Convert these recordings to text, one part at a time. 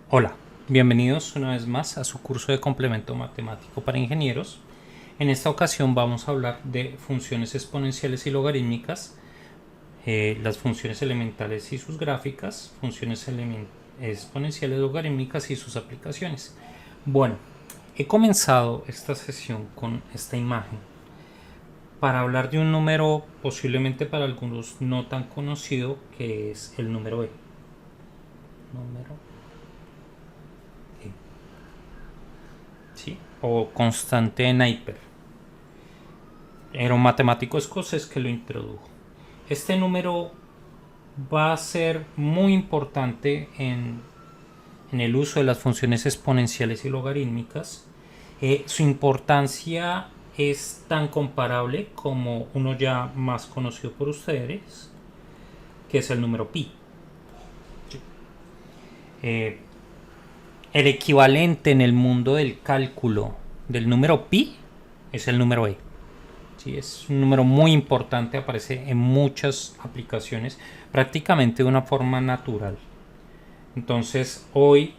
Hola, bienvenidos una vez más a su curso de complemento matemático para ingenieros. En esta ocasión vamos a hablar de funciones exponenciales y logarítmicas, las funciones elementales y sus gráficas, funciones exponenciales logarítmicas y sus aplicaciones. Bueno, he comenzado esta sesión con esta imagen para hablar de un número posiblemente para algunos no tan conocido, que es el número e. Número e. ¿Sí? O constante de Napier. Era un matemático escocés que lo introdujo. Este número va a ser muy importante en el uso de las funciones exponenciales y logarítmicas. Su importancia es tan comparable como uno ya más conocido por ustedes, que es el número pi. Eh, el equivalente en el mundo del cálculo del número pi es el número e. Sí, es un número muy importante, aparece en muchas aplicaciones prácticamente de una forma natural. Entonces hoy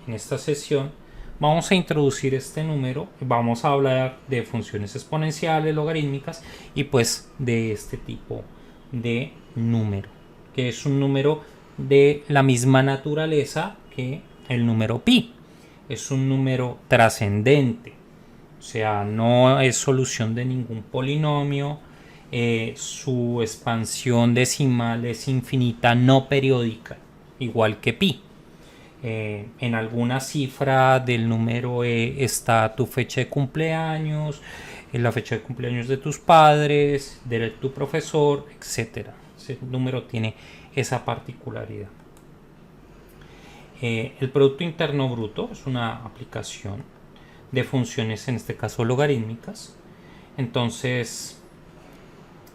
en esta sesión vamos a introducir este número, vamos a hablar de funciones exponenciales, logarítmicas y pues de este tipo de número, que es un número de la misma naturaleza que el número pi. Es un número trascendente, o sea, no es solución de ningún polinomio. Su expansión decimal es infinita, no periódica, igual que pi. En alguna cifra del número e está tu fecha de cumpleaños, la fecha de cumpleaños de tus padres, de tu profesor, etcétera. Ese número tiene esa particularidad. El Producto Interno Bruto es una aplicación de funciones, en este caso logarítmicas. Entonces,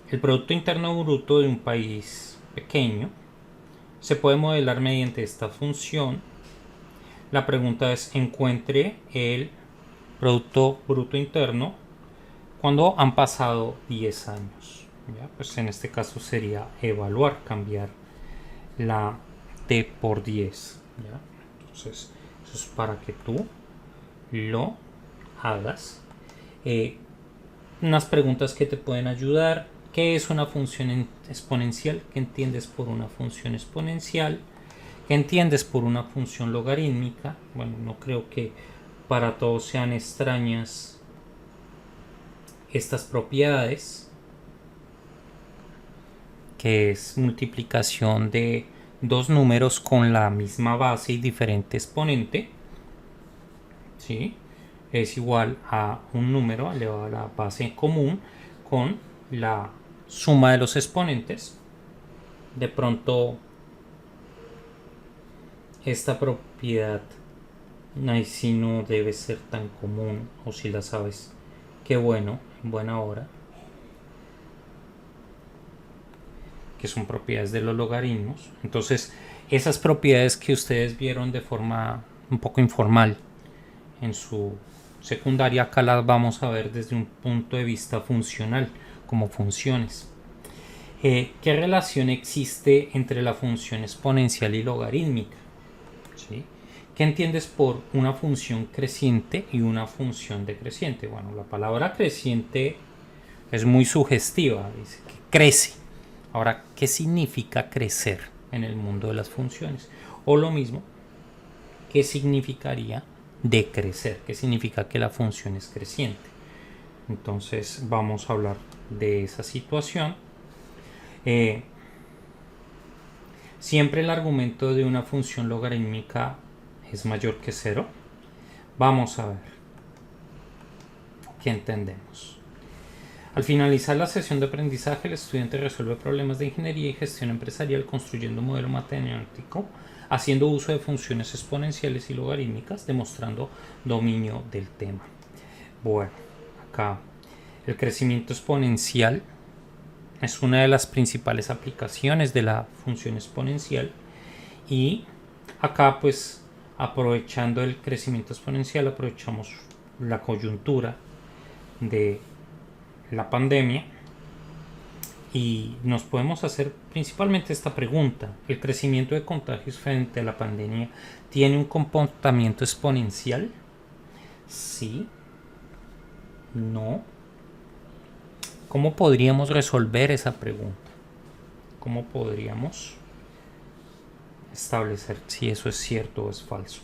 el Producto Interno Bruto de un país pequeño se puede modelar mediante esta función. La pregunta es: encuentre el Producto Bruto Interno cuando han pasado 10 años. ¿Ya? Pues en este caso sería evaluar, cambiar la t por 10. ¿Ya? Entonces, eso es para que tú lo hagas. Unas preguntas que te pueden ayudar: ¿qué es una función exponencial? ¿Qué entiendes por una función exponencial? ¿Qué entiendes por una función logarítmica? Bueno, no creo que para todos sean extrañas estas propiedades, que es multiplicación de dos números con la misma base y diferente exponente. ¿Sí? Es igual a un número elevado a la base común con la suma de los exponentes. De pronto esta propiedad ahí sí no debe ser tan común, o si la sabes, qué bueno, en buena hora, que son propiedades de los logaritmos. Entonces, esas propiedades que ustedes vieron de forma un poco informal en su secundaria, acá las vamos a ver desde un punto de vista funcional, como funciones. ¿Qué relación existe entre la función exponencial y logarítmica? ¿Sí? ¿Qué entiendes por una función creciente y una función decreciente? Bueno, la palabra creciente es muy sugestiva, dice que crece. Ahora, ¿qué significa crecer en el mundo de las funciones? O lo mismo, ¿qué significaría decrecer? ¿Qué significa que la función es creciente? Entonces vamos a hablar de esa situación. Siempre el argumento de una función logarítmica es mayor que 0. Vamos a ver qué entendemos. Al finalizar la sesión de aprendizaje, el estudiante resuelve problemas de ingeniería y gestión empresarial construyendo un modelo matemático, haciendo uso de funciones exponenciales y logarítmicas, demostrando dominio del tema. Bueno, acá el crecimiento exponencial es una de las principales aplicaciones de la función exponencial, y acá pues aprovechando el crecimiento exponencial aprovechamos la coyuntura de la pandemia Y nos podemos hacer principalmente esta pregunta: ¿el crecimiento de contagios frente a la pandemia tiene un comportamiento exponencial? Sí, no. ¿Cómo podríamos resolver esa pregunta? ¿Cómo podríamos establecer si eso es cierto o es falso?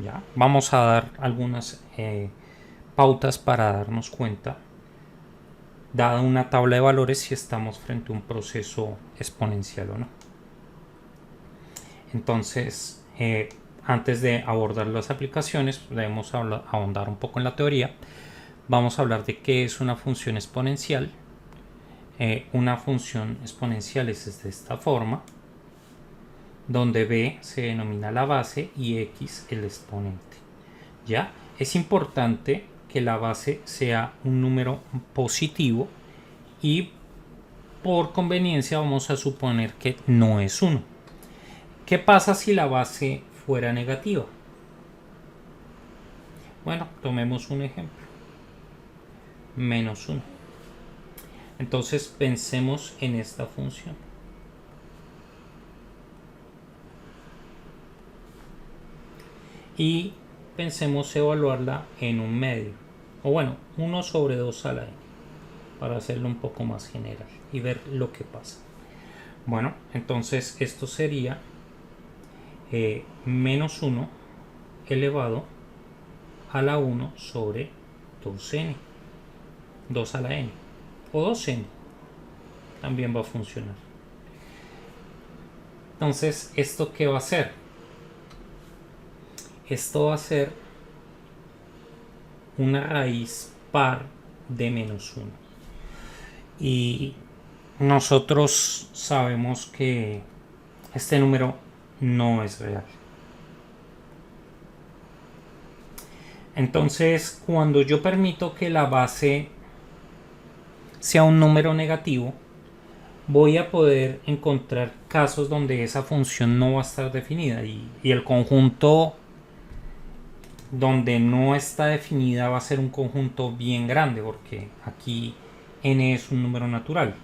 ¿Ya? Vamos a dar algunas pautas para darnos cuenta, dada una tabla de valores, si estamos frente a un proceso exponencial o no. Entonces, antes de abordar las aplicaciones, debemos ahondar un poco en la teoría. Vamos a hablar de qué es una función exponencial. Una función exponencial es de esta forma, donde b se denomina la base y x el exponente. ¿Ya? Es importante que la base sea un número positivo y por conveniencia vamos a suponer que no es 1. ¿Qué pasa si la base fuera negativa? Bueno, tomemos un ejemplo. Menos 1. Entonces pensemos en esta función. Y pensemos evaluarla en un medio. O bueno, 1 sobre 2 a la n. Para hacerlo un poco más general y ver lo que pasa. Bueno, entonces esto sería menos 1 elevado a la 1 sobre 2n. 2 a la n. O 2n. También va a funcionar. Entonces, ¿esto qué va a hacer? Esto va a ser una raíz par de menos 1. Y nosotros sabemos que este número no es real. Entonces, cuando yo permito que la base sea un número negativo, voy a poder encontrar casos donde esa función no va a estar definida y el conjunto donde no está definida va a ser un conjunto bien grande, porque aquí n es un número natural.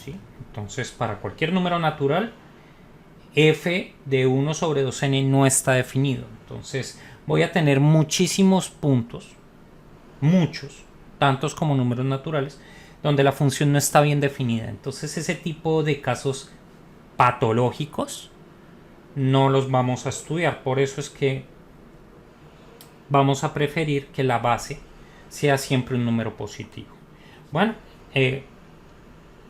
¿Sí? Entonces, para cualquier número natural, f de 1 sobre 2n no está definido. Entonces, voy a tener muchísimos puntos, muchos, tantos como números naturales, donde la función no está bien definida. Entonces, ese tipo de casos patológicos no los vamos a estudiar. Por eso es que vamos a preferir que la base sea siempre un número positivo. Bueno,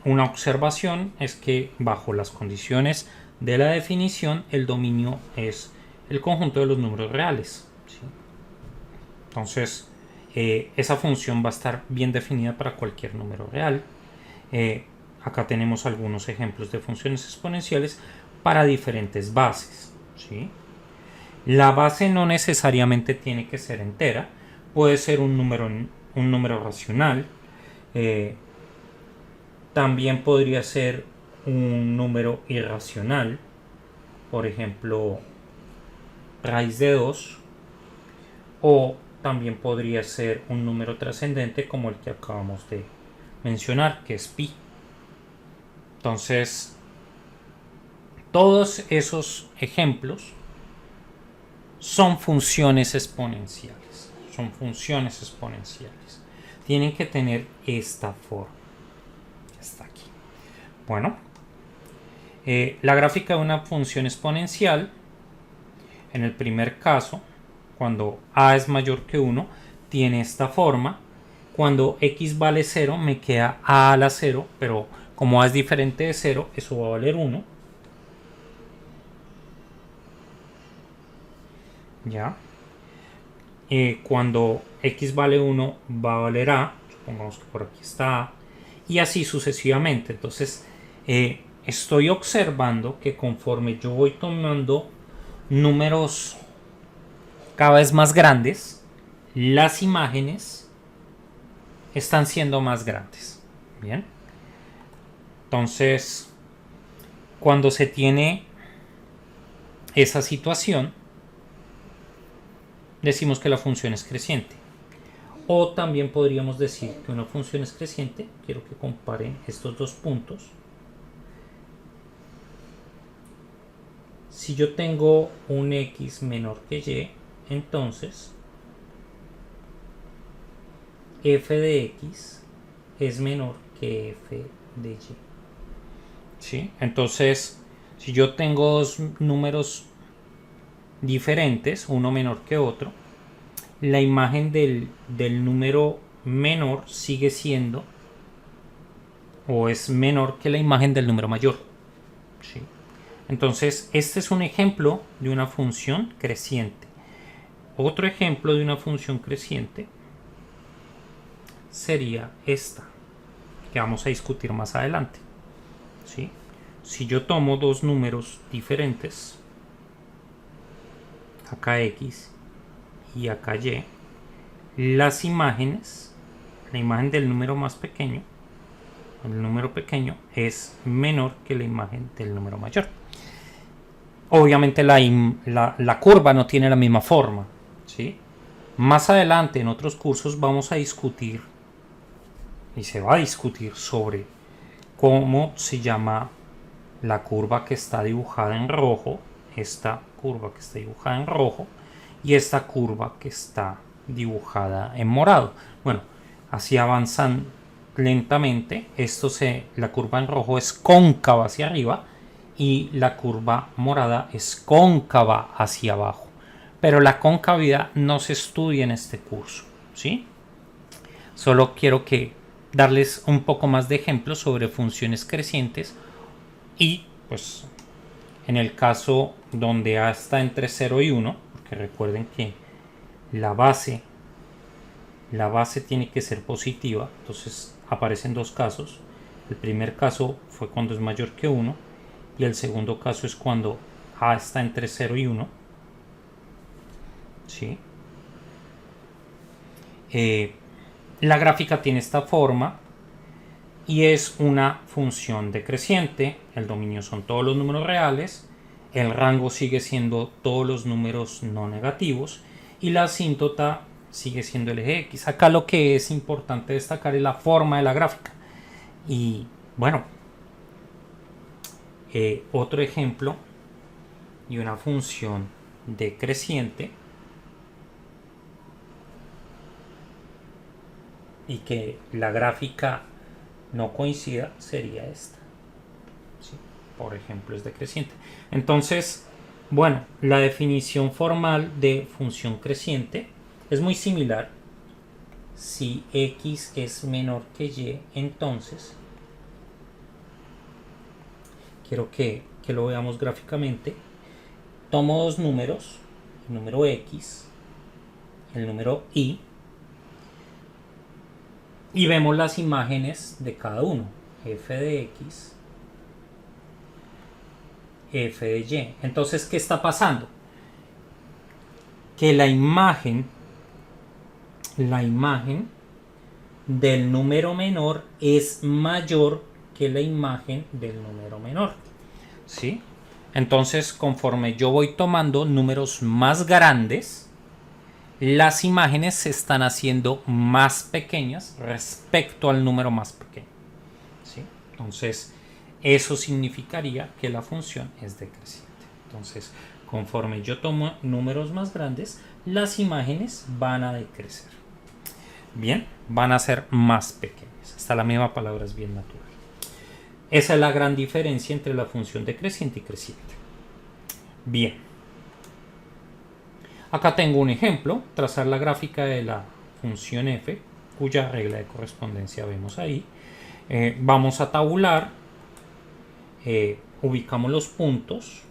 una observación es que bajo las condiciones de la definición, el dominio es el conjunto de los números reales. ¿Sí? Entonces, esa función va a estar bien definida para cualquier número real. Acá tenemos algunos ejemplos de funciones exponenciales para diferentes bases. ¿Sí? La base no necesariamente tiene que ser entera, puede ser un número racional, también podría ser un número irracional, por ejemplo, raíz de 2, o también podría ser un número trascendente como el que acabamos de mencionar, que es pi. Entonces, todos esos ejemplos son funciones exponenciales. Son funciones exponenciales. Tienen que tener esta forma. Está aquí. Bueno, la gráfica de una función exponencial, en el primer caso, cuando a es mayor que 1, tiene esta forma. Cuando x vale 0, me queda a a la 0, pero como a es diferente de 0, eso va a valer 1. ¿Ya? Cuando x vale 1 va a valer a, supongamos que por aquí está a, y así sucesivamente. Entonces estoy observando que conforme yo voy tomando números cada vez más grandes, las imágenes están siendo más grandes. Bien, entonces cuando se tiene esa situación, decimos que la función es creciente. O también podríamos decir que una función es creciente. Quiero que comparen estos dos puntos. Si yo tengo un x menor que y, entonces f de x es menor que f de y. ¿Sí? Entonces, si yo tengo dos números diferentes, uno menor que otro, la imagen del número menor sigue siendo o es menor que la imagen del número mayor. ¿Sí? Entonces, este es un ejemplo de una función creciente. Otro ejemplo de una función creciente sería esta, que vamos a discutir más adelante. ¿Sí? Si yo tomo dos números diferentes, acá x y acá y, las imágenes, la imagen del número más pequeño, el número pequeño es menor que la imagen del número mayor. Obviamente la curva no tiene la misma forma, ¿sí? Más adelante en otros cursos vamos a discutir y se va a discutir sobre cómo se llama la curva que está dibujada en rojo, esta curva que está dibujada en rojo y esta curva que está dibujada en morado. Bueno, así avanzan lentamente. La curva en rojo es cóncava hacia arriba y la curva morada es cóncava hacia abajo. Pero la concavidad no se estudia en este curso, ¿sí? Solo quiero darles un poco más de ejemplos sobre funciones crecientes y pues en el caso donde A está entre 0 y 1, porque recuerden que la base tiene que ser positiva, entonces aparecen dos casos. El primer caso fue cuando es mayor que 1 y el segundo caso es cuando A está entre 0 y 1. ¿Sí? La gráfica tiene esta forma y es una función decreciente. El dominio son todos los números reales, el rango sigue siendo todos los números no negativos y la asíntota sigue siendo el eje X. Acá lo que es importante destacar es la forma de la gráfica. Y bueno, otro ejemplo y una función decreciente y que la gráfica no coincida sería esta. ¿Sí? Por ejemplo, es decreciente. Entonces, bueno, la definición formal de función creciente es muy similar. Si x es menor que y, entonces quiero que lo veamos gráficamente. Tomo dos números, el número x, el número y vemos las imágenes de cada uno, f de x, f de y. Entonces, ¿qué está pasando? Que la imagen del número menor es mayor que la imagen del número menor. ¿Sí? Entonces, conforme yo voy tomando números más grandes, las imágenes se están haciendo más pequeñas respecto al número más pequeño. ¿Sí? Entonces, eso significaría que la función es decreciente. Entonces, conforme yo tomo números más grandes, las imágenes van a decrecer. Bien, van a ser más pequeñas. Hasta la misma palabra es bien natural. Esa es la gran diferencia entre la función decreciente y creciente. Bien. Acá tengo un ejemplo, trazar la gráfica de la función f, cuya regla de correspondencia vemos ahí. Vamos a tabular, ubicamos los puntos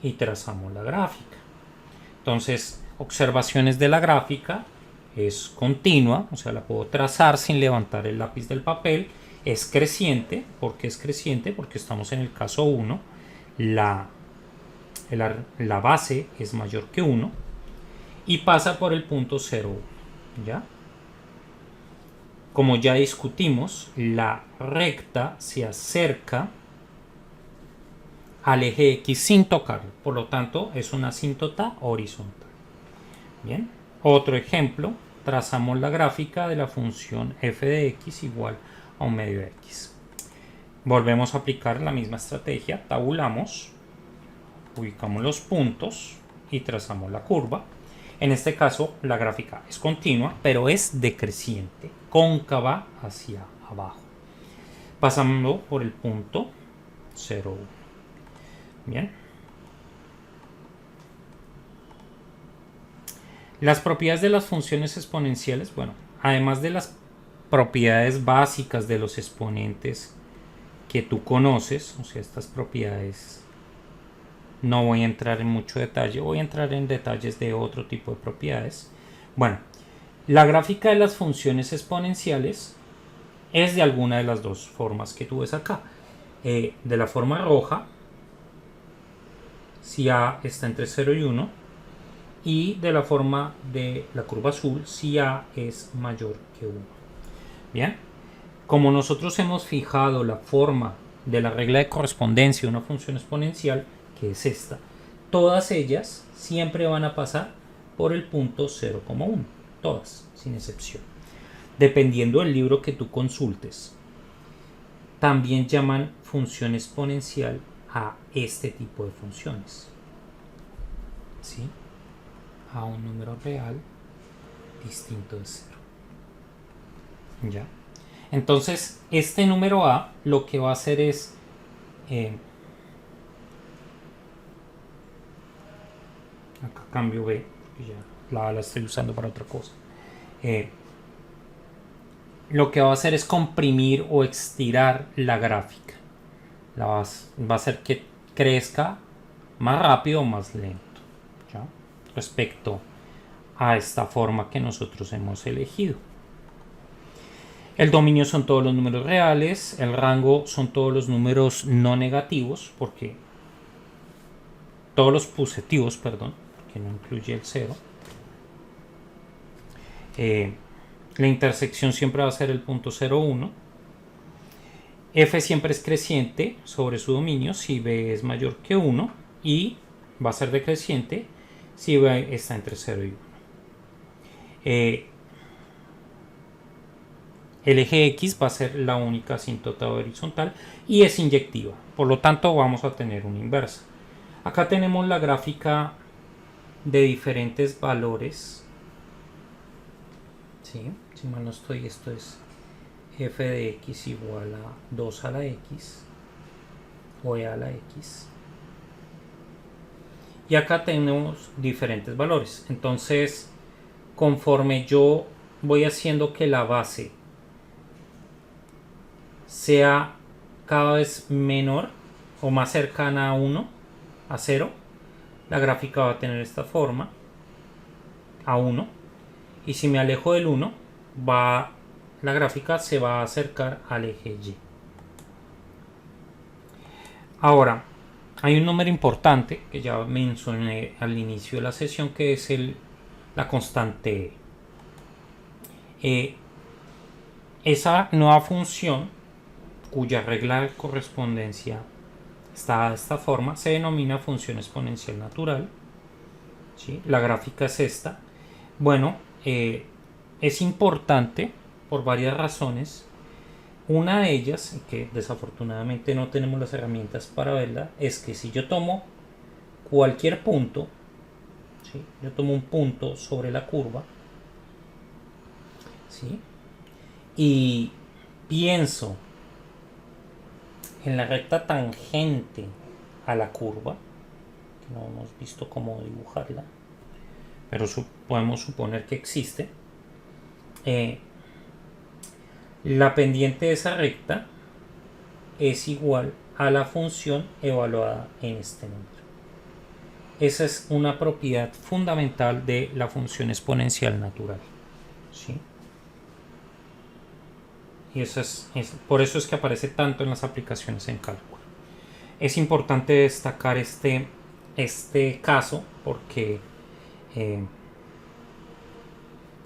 y trazamos la gráfica. Entonces, observaciones de la gráfica, es continua, o sea, la puedo trazar sin levantar el lápiz del papel. Es creciente, ¿por qué es creciente? Porque estamos en el caso 1, la base es mayor que 1 y pasa por el punto 0,1. ¿Ya? Como ya discutimos, la recta se acerca al eje X sin tocarlo, por lo tanto es una asíntota horizontal. Bien, otro ejemplo, trazamos la gráfica de la función f de x igual a 1 medio de x. Volvemos a aplicar la misma estrategia, tabulamos, ubicamos los puntos y trazamos la curva. En este caso la gráfica es continua, pero es decreciente, cóncava hacia abajo, pasando por el punto 0,1. Bien. Las propiedades de las funciones exponenciales, bueno, además de las propiedades básicas de los exponentes que tú conoces, o sea, estas propiedades no voy a entrar en mucho detalle, voy a entrar en detalles de otro tipo de propiedades. Bueno, la gráfica de las funciones exponenciales es de alguna de las dos formas que tú ves acá. De la forma roja, si A está entre 0 y 1, y de la forma de la curva azul, si A es mayor que 1. Bien, como nosotros hemos fijado la forma de la regla de correspondencia de una función exponencial, que es esta, todas ellas siempre van a pasar por el punto 0,1, todas, sin excepción. Dependiendo del libro que tú consultes, también llaman función exponencial a este tipo de funciones, ¿sí? A un número real distinto de 0. ¿Ya? Entonces, este número A lo que va a hacer es acá cambio B, porque ya la estoy usando para otra cosa. Lo que va a hacer es comprimir o estirar la gráfica. Va a hacer que crezca más rápido o más lento, ¿ya? Respecto a esta forma que nosotros hemos elegido. El dominio son todos los números reales, el rango son todos los números no negativos, porque todos los positivos, perdón, que no incluye el 0. La intersección siempre va a ser el punto 0,1. F siempre es creciente sobre su dominio si B es mayor que 1, y va a ser decreciente si B está entre 0 y 1. El eje X va a ser la única asíntota horizontal y es inyectiva, por lo tanto vamos a tener una inversa. Acá tenemos la gráfica de diferentes valores, ¿sí? Si mal no estoy, esto es f de x igual a 2 a la x o e a la x, y acá tenemos diferentes valores. Entonces, conforme yo voy haciendo que la base sea cada vez menor o más cercana a 1, a 0, la gráfica va a tener esta forma, a 1, y si me alejo del 1, la gráfica se va a acercar al eje Y. Ahora, hay un número importante que ya mencioné al inicio de la sesión, que es la constante E. Esa nueva función, cuya regla de correspondencia está de esta forma, se denomina función exponencial natural, ¿sí? La gráfica es esta. Bueno, es importante por varias razones. Una de ellas, que desafortunadamente no tenemos las herramientas para verla, es que si yo tomo cualquier punto, ¿sí? Yo tomo un punto sobre la curva, ¿sí? Y pienso en la recta tangente a la curva, que no hemos visto cómo dibujarla, pero podemos suponer que existe. La pendiente de esa recta es igual a la función evaluada en este número. Esa es una propiedad fundamental de la función exponencial natural, ¿sí? Y por eso es que aparece tanto en las aplicaciones en cálculo. Es importante destacar este caso porque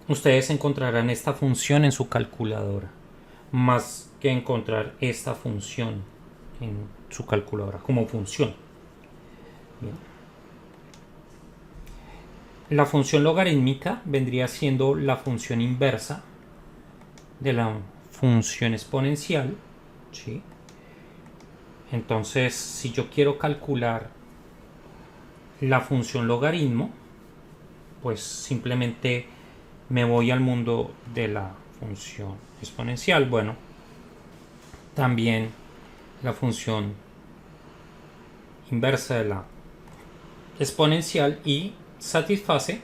ustedes encontrarán esta función en su calculadora, más que encontrar esta función en su calculadora como función. Bien. La función logarítmica vendría siendo la función inversa de la función exponencial, ¿sí? Entonces, si yo quiero calcular la función logaritmo, pues simplemente me voy al mundo de la función exponencial. Bueno, también la función inversa de la exponencial y satisface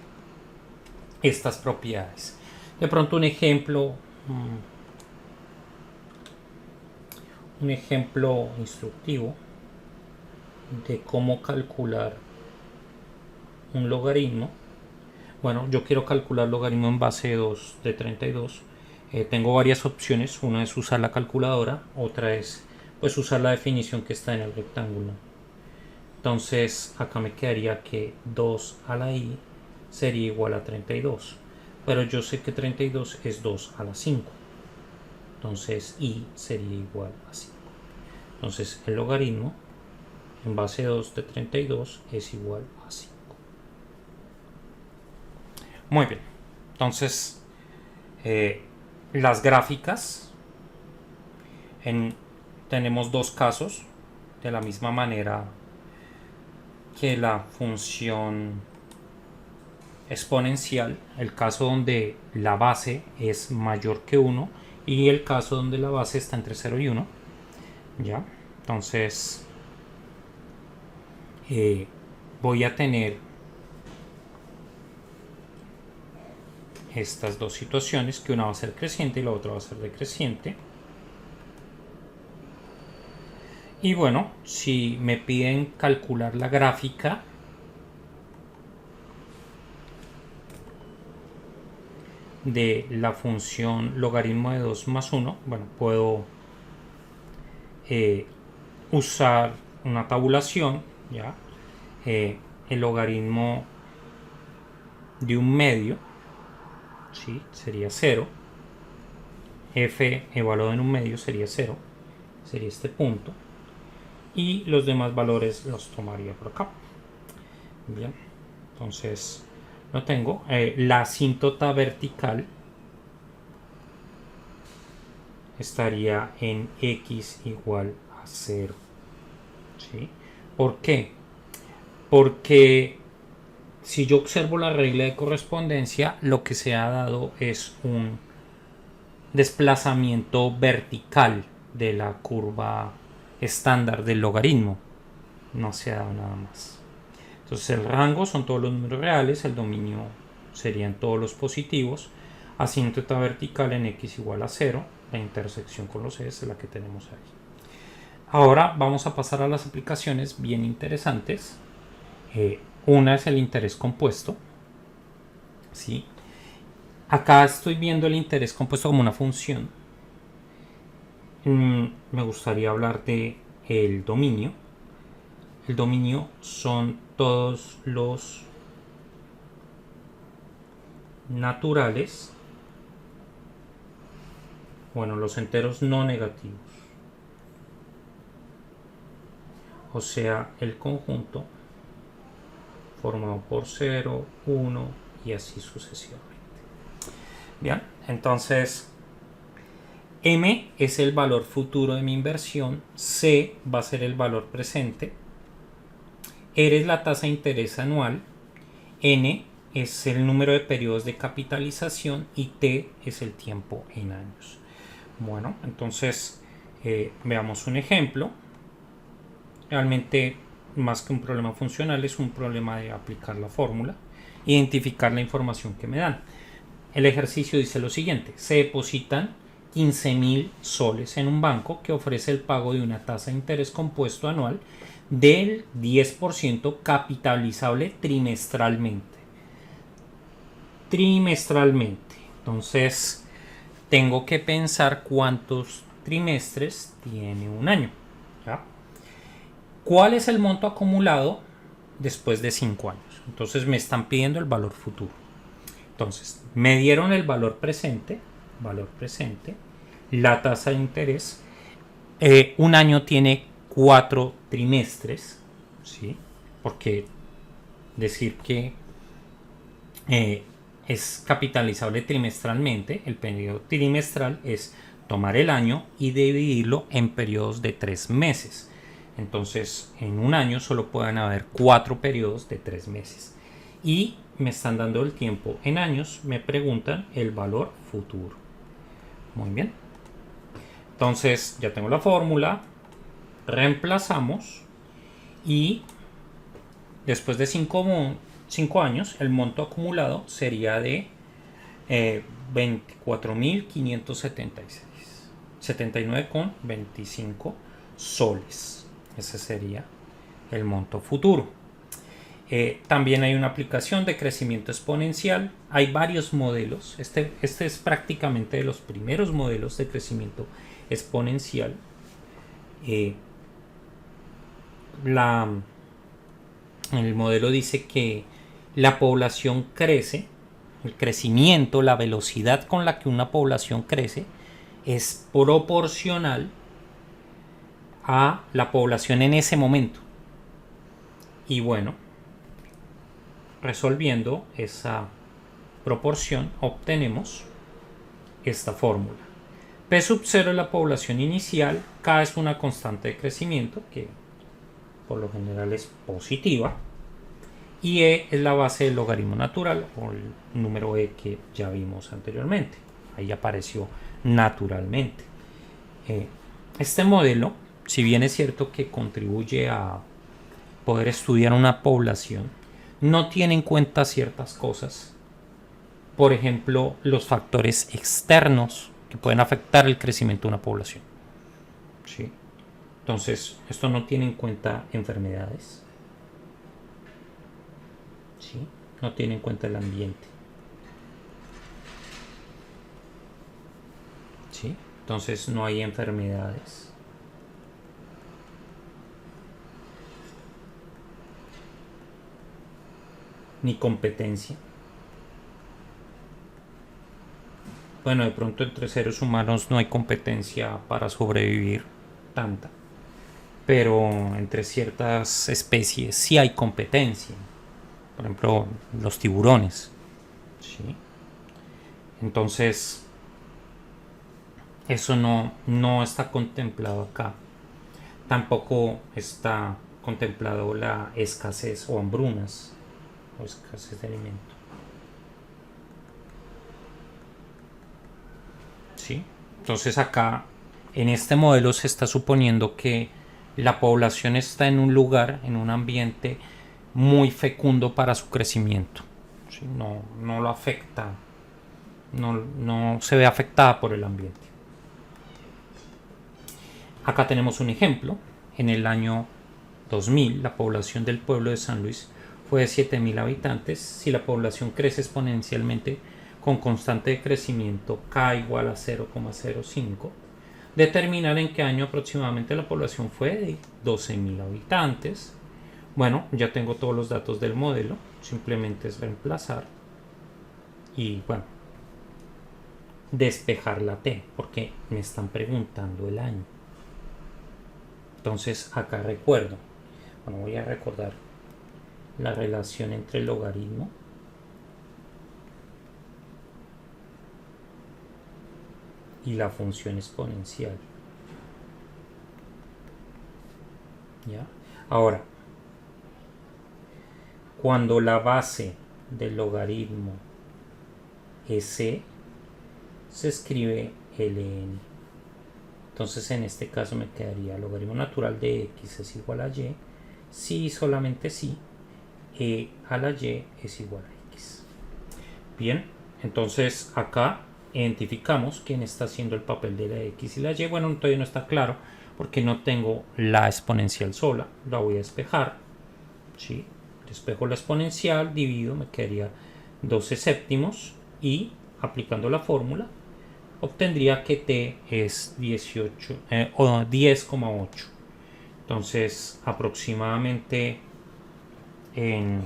estas propiedades. De pronto un ejemplo instructivo de cómo calcular un logaritmo. Bueno, yo quiero calcular logaritmo en base de 2 de 32. Tengo varias opciones. Una es usar la calculadora, otra es pues usar la definición que está en el rectángulo. Entonces acá me quedaría que 2 a la i sería igual a 32, pero yo sé que 32 es 2 a la 5, entonces i sería igual a 5. Entonces el logaritmo en base de 2 de 32 es igual a 5. Muy bien, entonces las gráficas, tenemos dos casos de la misma manera que la función exponencial, el caso donde la base es mayor que 1 y el caso donde la base está entre 0 y 1. ¿Ya? Entonces voy a tener estas dos situaciones, que una va a ser creciente y la otra va a ser decreciente. Y bueno, si me piden calcular la gráfica de la función logaritmo de 2 más 1, bueno, puedo usar una tabulación, ¿ya? El logaritmo de un medio, ¿sí? Sería 0. F evaluado en un medio sería 0, sería este punto, y los demás valores los tomaría por acá. Bien, entonces lo tengo. La asíntota vertical estaría en x igual a 0. ¿Sí? ¿Por qué? Porque si yo observo la regla de correspondencia, lo que se ha dado es un desplazamiento vertical de la curva estándar del logaritmo. No se ha dado nada más. Entonces el rango son todos los números reales, el dominio serían todos los positivos, asíntota vertical en x igual a 0, la intersección con los ejes es la que tenemos ahí. Ahora vamos a pasar a las aplicaciones bien interesantes. Una es el interés compuesto, ¿sí? Acá estoy viendo el interés compuesto como una función. Me gustaría hablar de el dominio. El dominio son todos los naturales, bueno, los enteros no negativos, o sea, el conjunto formado por 0, 1 y así sucesivamente. Bien, entonces M es el valor futuro de mi inversión, C va a ser el valor presente, R es la tasa de interés anual, N es el número de periodos de capitalización y T es el tiempo en años. Bueno, entonces veamos un ejemplo. Realmente, más que un problema funcional, es un problema de aplicar la fórmula, identificar la información que me dan. El ejercicio dice lo siguiente: se depositan 15.000 soles en un banco que ofrece el pago de una tasa de interés compuesto anual del 10% capitalizable trimestralmente. Entonces tengo que pensar cuántos trimestres tiene un año, ¿ya? ¿Cuál es el monto acumulado después de 5 años? Entonces me están pidiendo el valor futuro. Entonces me dieron el valor presente, la tasa de interés. Un año tiene 4 trimestres, ¿sí? Porque decir que eh, es capitalizable trimestralmente. El periodo trimestral es tomar el año y dividirlo en periodos de 3 meses. Entonces, en un año solo pueden haber 4 periodos de 3 meses. Y me están dando el tiempo en años, me preguntan el valor futuro. Muy bien. Entonces, ya tengo la fórmula, reemplazamos y después de 5 años, el monto acumulado sería de 24.576. 79,25 soles. Ese sería el monto futuro. También hay una aplicación de crecimiento exponencial. Hay varios modelos. Este es prácticamente de los primeros modelos de crecimiento exponencial. El modelo dice que la población crece, el crecimiento, la velocidad con la que una población crece es proporcional a la población en ese momento. Y bueno, resolviendo esa proporción obtenemos esta fórmula. P sub 0 es la población inicial, K es una constante de crecimiento que por lo general es positiva, y E es la base del logaritmo natural o el número E que ya vimos anteriormente. Ahí apareció naturalmente. Este modelo, si bien es cierto que contribuye a poder estudiar una población, no tiene en cuenta ciertas cosas. Por ejemplo, los factores externos que pueden afectar el crecimiento de una población. ¿Sí? Entonces, esto no tiene en cuenta enfermedades. ¿Sí? No tiene en cuenta el ambiente. ¿Sí? Entonces no hay enfermedades. Ni competencia. Bueno, de pronto entre seres humanos no hay competencia para sobrevivir tanta. Pero entre ciertas especies sí hay competencia. Por ejemplo, los tiburones. ¿Sí? Entonces, eso no está contemplado acá. Tampoco está contemplado la escasez o hambrunas o escasez de alimento. ¿Sí? Entonces acá, en este modelo se está suponiendo que la población está en un lugar, en un ambiente muy fecundo para su crecimiento. ¿Sí? No lo afecta, no se ve afectada por el ambiente. Acá tenemos un ejemplo. En el año 2000, la población del pueblo de San Luis fue de 7.000 habitantes. Si la población crece exponencialmente con constante de crecimiento K igual a 0,05, determinar en qué año aproximadamente la población fue de 12.000 habitantes. Bueno, ya tengo todos los datos del modelo, simplemente es reemplazar y bueno, despejar la T, porque me están preguntando el año. Entonces acá recuerdo, bueno, voy a recordar la relación entre el logaritmo y la función exponencial. ¿Ya? Ahora, cuando la base del logaritmo es c, se escribe ln. Entonces en este caso me quedaría logaritmo natural de x es igual a y, si solamente si e a la y es igual a x. Bien, entonces acá identificamos quién está haciendo el papel de la x y la y. Bueno, todavía no está claro porque no tengo la exponencial sola, la voy a despejar. ¿Sí? Despejo la exponencial, divido, me quedaría 12 séptimos y aplicando la fórmula obtendría que t es 10,8. Entonces aproximadamente en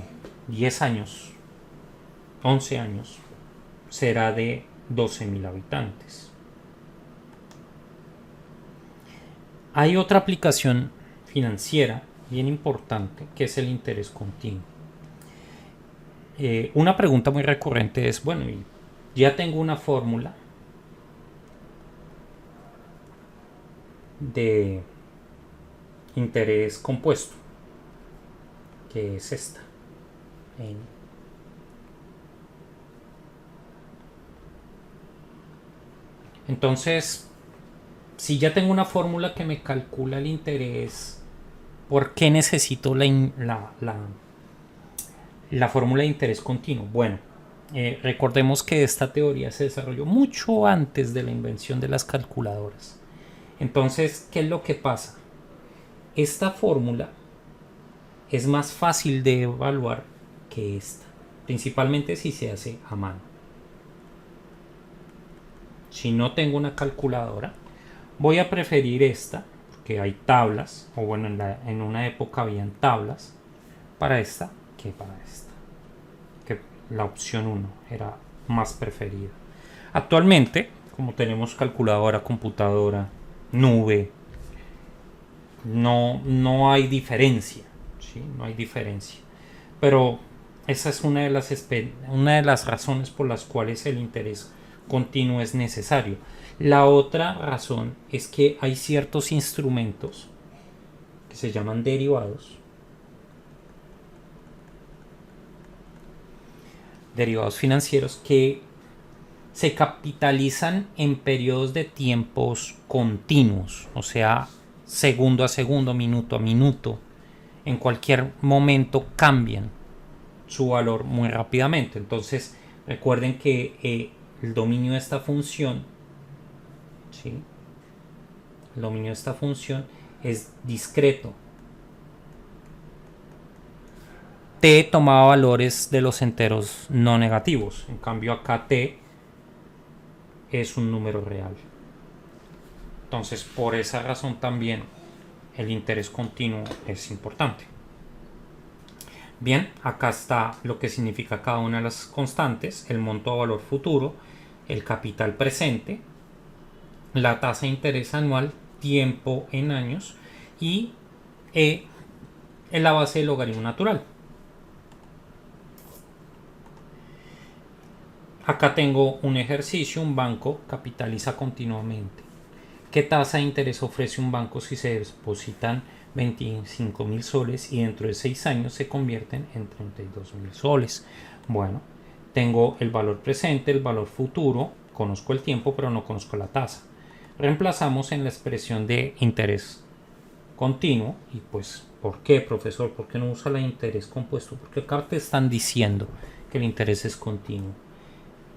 10 años, 11 años, será de 12.000 habitantes. Hay otra aplicación financiera bien importante que es el interés continuo. Una pregunta muy recurrente es, bueno, ya tengo una fórmula de interés compuesto, que es esta. Entonces, si ya tengo una fórmula que me calcula el interés, ¿por qué necesito la fórmula de interés continuo? Bueno, recordemos que esta teoría se desarrolló mucho antes de la invención de las calculadoras. Entonces, ¿qué es lo que pasa? Esta fórmula es más fácil de evaluar que esta, principalmente si se hace a mano. Si no tengo una calculadora, voy a preferir esta, porque hay tablas, o bueno, en una época habían tablas para esta que para esta, que la opción 1 era más preferida. Actualmente, como tenemos calculadora, computadora, nube, no hay diferencia, ¿sí? No hay diferencia. Pero esa es una de las razones por las cuales el interés continuo es necesario. La otra razón es que hay ciertos instrumentos que se llaman derivados financieros que se capitalizan en periodos de tiempos continuos, o sea, segundo a segundo, minuto a minuto. En cualquier momento cambian su valor muy rápidamente. Entonces, recuerden que el dominio de esta función, ¿sí? El dominio de esta función es discreto. T tomaba valores de los enteros no negativos. En cambio, acá T es un número real. Entonces, por esa razón también el interés continuo es importante. Bien, acá está lo que significa cada una de las constantes: el monto a valor futuro, el capital presente, la tasa de interés anual, tiempo en años y E en la base del logaritmo natural. Acá tengo un ejercicio: un banco capitaliza continuamente. ¿Qué tasa de interés ofrece un banco si se depositan 25.000 soles y dentro de 6 años se convierten en 32.000 soles? Bueno, tengo el valor presente, el valor futuro, conozco el tiempo pero no conozco la tasa. Reemplazamos en la expresión de interés continuo. Y pues, ¿por qué, profesor? ¿Por qué no usa la interés compuesto? Porque acá te están diciendo que el interés es continuo.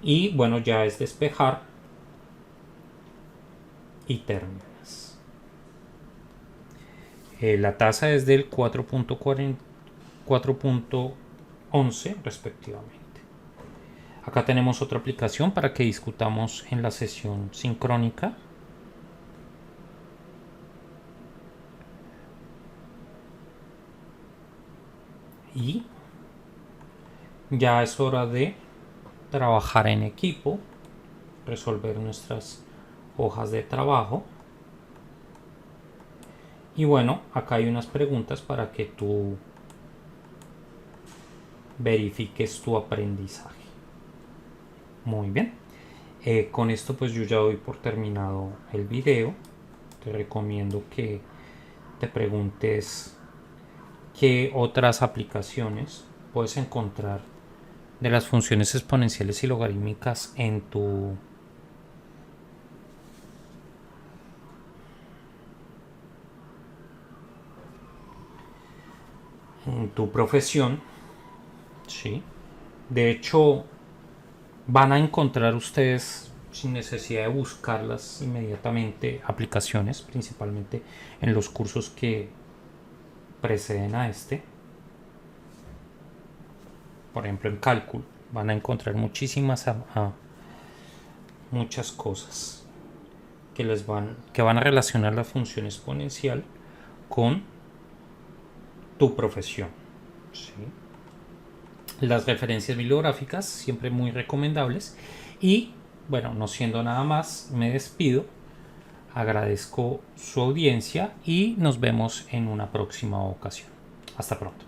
Y bueno, ya es despejar y términos. La tasa es del 4.11 respectivamente. Acá tenemos otra aplicación para que discutamos en la sesión sincrónica. Y ya es hora de trabajar en equipo, resolver nuestras hojas de trabajo. Y bueno, acá hay unas preguntas para que tú verifiques tu aprendizaje. Muy bien. Con esto pues yo ya doy por terminado el video. Te recomiendo que te preguntes qué otras aplicaciones puedes encontrar de las funciones exponenciales y logarítmicas en tu profesión, ¿sí? De hecho, van a encontrar ustedes, sin necesidad de buscarlas inmediatamente, aplicaciones, principalmente en los cursos que preceden a este. Por ejemplo, en cálculo van a encontrar muchas cosas que van a relacionar la función exponencial con tu profesión, ¿sí? Las referencias bibliográficas siempre muy recomendables. Y bueno, no siendo nada más, me despido. Agradezco su audiencia y nos vemos en una próxima ocasión. Hasta pronto.